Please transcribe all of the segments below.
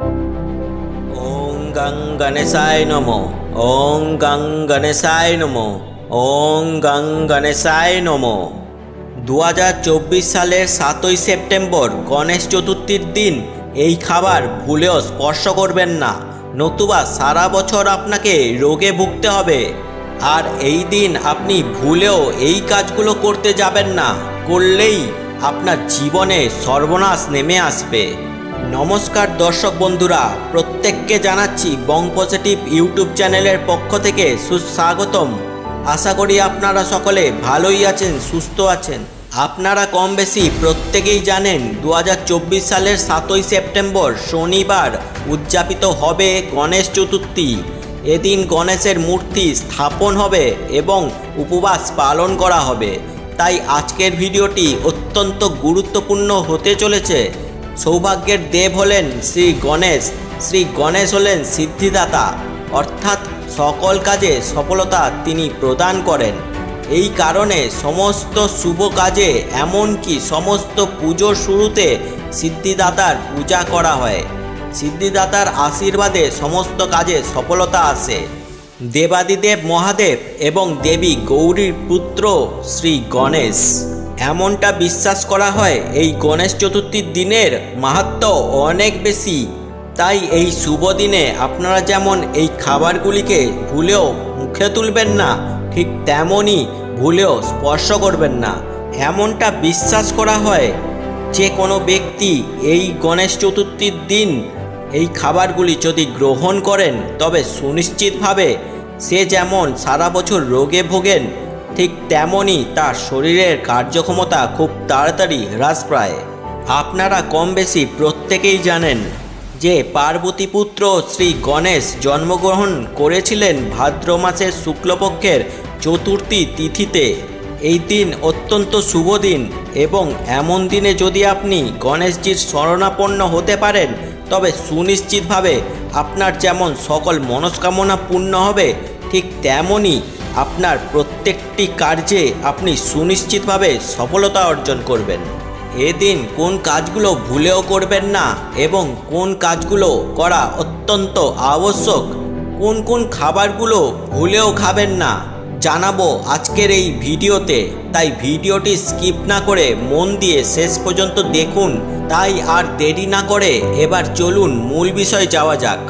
ওং গং গণেশায় নমঃ। ওং গং গণেশায় নমঃ। ওং গং গণেশায় নমঃ। 2024 সালের 7ই সেপ্টেম্বর গণেশ চতুর্থীর দিন এই খাবার ভুলেও স্পর্শ করবেন না, নতুবা সারা বছর আপনাকে রোগে ভুগতে হবে। আর এই দিন আপনি ভুলেও এই কাজগুলো করতে যাবেন না, করলেই আপনার জীবনে সর্বনাশ নেমে আসবে। নমস্কার দর্শক বন্ধুরা, প্রত্যেককে জানাচ্ছি বং পজিটিভ ইউটিউব চ্যানেলের পক্ষ থেকে সুস্বাগতম। আশা করি আপনারা সকলে ভালোই আছেন, সুস্থ আছেন। আপনারা কম বেশি প্রত্যেকেই জানেন 2024 সালের 7ই সেপ্টেম্বর শনিবার উদযাপিত হবে গণেশ চতুর্থী। এদিন গণেশের মূর্তি স্থাপন হবে এবং উপবাস পালন করা হবে। তাই আজকের ভিডিওটি অত্যন্ত গুরুত্বপূর্ণ হতে চলেছে। সৌভাগ্যের দেব হলেন শ্রী গণেশ। শ্রী গণেশ হলেন সিদ্ধিদাতা, অর্থাৎ সকল কাজে সফলতা তিনি প্রদান করেন। এই কারণে সমস্ত শুভ কাজে, এমনকি সমস্ত পুজোর শুরুতে সিদ্ধিদাতার পূজা করা হয়। সিদ্ধিদাতার আশীর্বাদে সমস্ত কাজে সফলতা আসে। দেবাদিদেব মহাদেব এবং দেবী গৌরীর পুত্র শ্রী গণেশ। এমনটা বিশ্বাস করা হয় এই গণেশ চতুর্থীর দিনের মাহাত্ম্য অনেক বেশি। তাই এই শুভ দিনে আপনারা যেমন এই খাবারগুলিকে ভুলেও মুখে তুলবেন না, ঠিক তেমনই ভুলেও স্পর্শ করবেন না। এমনটা বিশ্বাস করা হয় যে কোনো ব্যক্তি এই গণেশ চতুর্থীর দিন এই খাবারগুলি যদি গ্রহণ করেন, তবে সুনিশ্চিতভাবে সে যেমন সারা বছর রোগে ভোগেন, ঠিক তেমনই তার শরীরের কার্যক্ষমতা খুব তাড়াতাড়ি হ্রাস পায়। আপনারা কম বেশি প্রত্যেকেই জানেন যে পার্বতীপুত্র শ্রী গণেশ জন্মগ্রহণ করেছিলেন ভাদ্র মাসের শুক্লপক্ষের চতুর্থী তিথিতে। এই দিন অত্যন্ত শুভ দিন এবং এমন দিনে যদি আপনি গণেশজির শরণাপন্ন হতে পারেন, তবে সুনিশ্চিতভাবে আপনার যেমন সকল মনস্কামনা পূর্ণ হবে, ঠিক তেমনই আপনার প্রত্যেকটি কার্যে আপনি সুনিশ্চিতভাবে সফলতা অর্জন করবেন। এদিন কোন কাজগুলো ভুলেও করবেন না এবং কোন কাজগুলো করা অত্যন্ত আবশ্যক, কোন কোন খাবারগুলো ভুলেও খাবেন না, জানাবো আজকের এই ভিডিওতে। তাই ভিডিওটি স্কিপ না করে মন দিয়ে শেষ পর্যন্ত দেখুন। তাই আর দেরি না করে এবার চলুন মূল বিষয়ে যাওয়া যাক।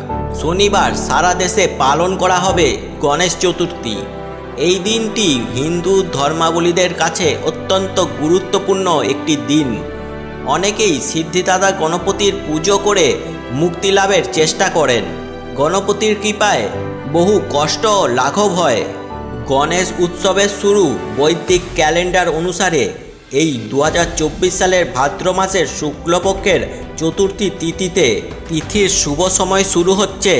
শনিবার সারা দেশে পালন করা হবে গণেশ চতুর্থী। এই দিনটি হিন্দু ধর্মাবলীদের কাছে অত্যন্ত গুরুত্বপূর্ণ একটি দিন। অনেকেই সিদ্ধিদাতা গণপতির পুজো করে মুক্তি লাভের চেষ্টা করেন। গণপতির কৃপায় বহু কষ্ট লাঘব হয়। গণেশ উৎসবের শুরু বৈদিক ক্যালেন্ডার অনুসারে এই 2024 সালের ভাদ্র মাসের শুক্লপক্ষের চতুর্থী তিথিতে। তিথির শুভ সময় শুরু হচ্ছে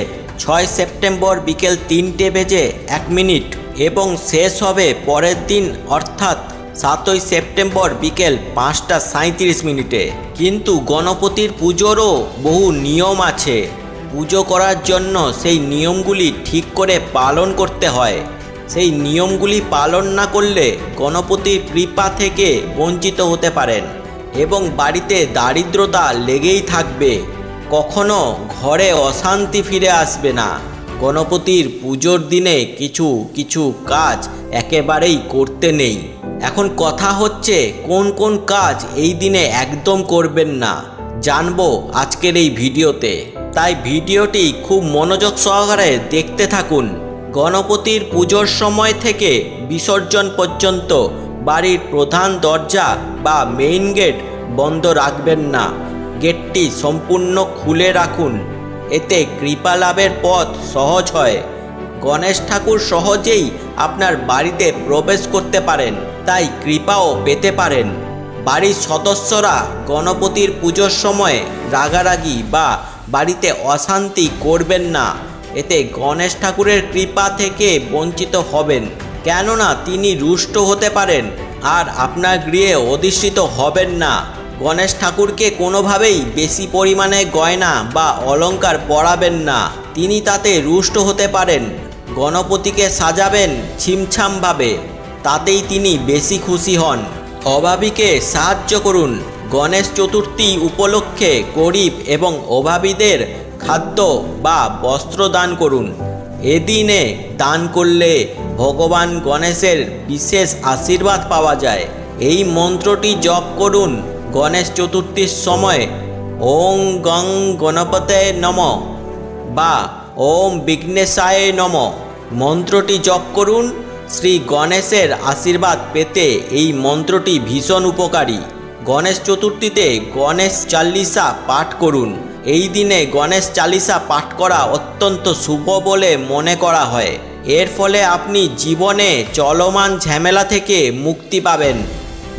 6 সেপ্টেম্বর বিকেল 3:01 এবং শেষ হবে পরের দিন অর্থাৎ 7ই সেপ্টেম্বর বিকেল 5:37। কিন্তু গণপতির পুজোরও বহু নিয়ম আছে। পুজো করার জন্য সেই নিয়মগুলি ঠিক করে পালন করতে হয়। সেই নিয়মগুলি পালন না করলে গণপতির কৃপা থেকে বঞ্চিত হতে পারেন এবং বাড়িতে দারিদ্রতা লেগেই থাকবে। কখনো ঘরে অশান্তি ফিরে আসবে না। গণপতির পুজোর দিনে কিছু কিছু কাজ একেবারেই করতে নেই। এখন কথা হচ্ছে কোন কোন কাজ এই দিনে একদম করবেন না, জানবো আজকের এই ভিডিওতে। তাই ভিডিওটি খুব মনোযোগ সহকারে দেখতে থাকুন। গণপতির পুজোর সময় থেকে বিসর্জন পর্যন্ত বাড়ির প্রধান দরজা বা মেইন গেট বন্ধ রাখবেন না। গেটটি সম্পূর্ণ খুলে রাখুন। এতে কৃপা লাভের পথ সহজ হয়। গণেশ ঠাকুর সহজেই আপনার বাড়িতে প্রবেশ করতে পারেন, তাই কৃপাও পেতে পারেন। বাড়ির সদস্যরা গণপতির পুজোর সময় রাগারাগি বা বাড়িতে অশান্তি করবেন না। এতে গণেশ ঠাকুরের কৃপা থেকে বঞ্চিত হবেন, কেননা তিনি রুষ্ট হতে পারেন আর আপনার গৃহে অধিষ্ঠিত হবেন না। গণেশ ঠাকুরকে কোনোভাবেই বেশি পরিমাণে গয়না বা অলংকার পরাবেন না, তিনি তাতে রুষ্ট হতে পারেন। গণপতিকে সাজাবেন ছিমছামভাবে, তাতেই তিনি বেশি খুশি হন। অভাবীকে সাহায্য করুন। গণেশ চতুর্থী উপলক্ষে গরিব এবং অভাবীদের খাদ্য বা বস্ত্র দান করুন। এদিনে দান করলে ভগবান গণেশের বিশেষ আশীর্বাদ পাওয়া যায়। এই মন্ত্রটি জপ করুন গণেশ চতুর্থীর সময়। ওং গং গণপতে নমঃ বা ওম বিঘ্নেশায় নমঃ মন্ত্রটি জপ করুন। শ্রী গণেশের আশীর্বাদ পেতে এই মন্ত্রটি ভীষণ উপকারী। গণেশ চতুর্থীতে গণেশ চালিসা পাঠ করুন। এই দিনে গণেশ চালিসা পাঠ করা অত্যন্ত শুভ বলে মনে করা হয়। এর ফলে আপনি জীবনে চলমান ঝামেলা থেকে মুক্তি পাবেন।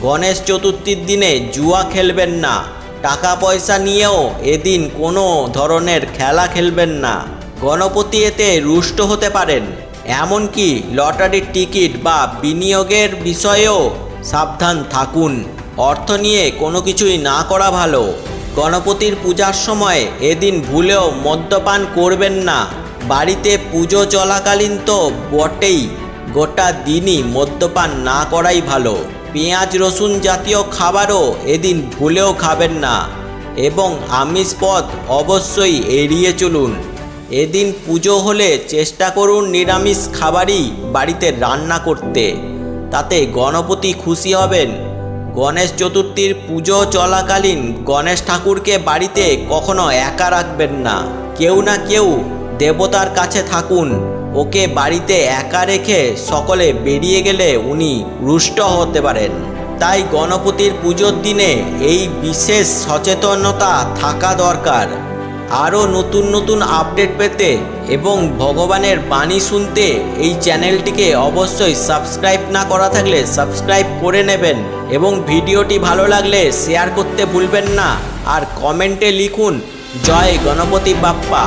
গণেশ চতুর্থীর দিনে জুয়া খেলবেন না। টাকা পয়সা নিয়েও এদিন কোনো ধরনের খেলা খেলবেন না। গণপতি এতে রুষ্ট হতে পারেন। এমনকি লটারির টিকিট বা বিনিয়োগের বিষয়েও সাবধান থাকুন। অর্থ নিয়ে কোনো কিছুই না করা ভালো। গণপতির পূজার সময় এদিন ভুলেও মদ্যপান করবেন না। বাড়িতে পুজো চলাকালীন তো বটেই, গোটা দিনই মদ্যপান না করাই ভালো। পেঁয়াজ রসুন জাতীয় খাবারও এদিন ভুলেও খাবেন না এবং আমিষ পদ অবশ্যই এড়িয়ে চলুন। এদিন পুজো হলে চেষ্টা করুন নিরামিষ খাবারই বাড়িতে রান্না করতে, তাতে গণপতি খুশি হবেন। গণেশ চতুর্থীর পুজো চলাকালীন গণেশ ঠাকুরকে বাড়িতে কখনো একা রাখবেন না। কেউ না কেউ দেবতার কাছে থাকুন। ওকে বাড়িতে একা রেখে সকলে বেরিয়ে গেলে উনি রুষ্ট হতে পারেন। তাই গণপতির পুজোর দিনে এই বিশেষ সচেতনতা থাকা দরকার। আরও নতুন নতুন আপডেট পেতে এবং ভগবানের বাণী শুনতে এই চ্যানেলটিকে অবশ্যই সাবস্ক্রাইব না করা থাকলে সাবস্ক্রাইব করে নেবেন এবং ভিডিওটি ভালো লাগলে শেয়ার করতে ভুলবেন না। আর কমেন্টে লিখুন জয় গণপতি বাপ্পা।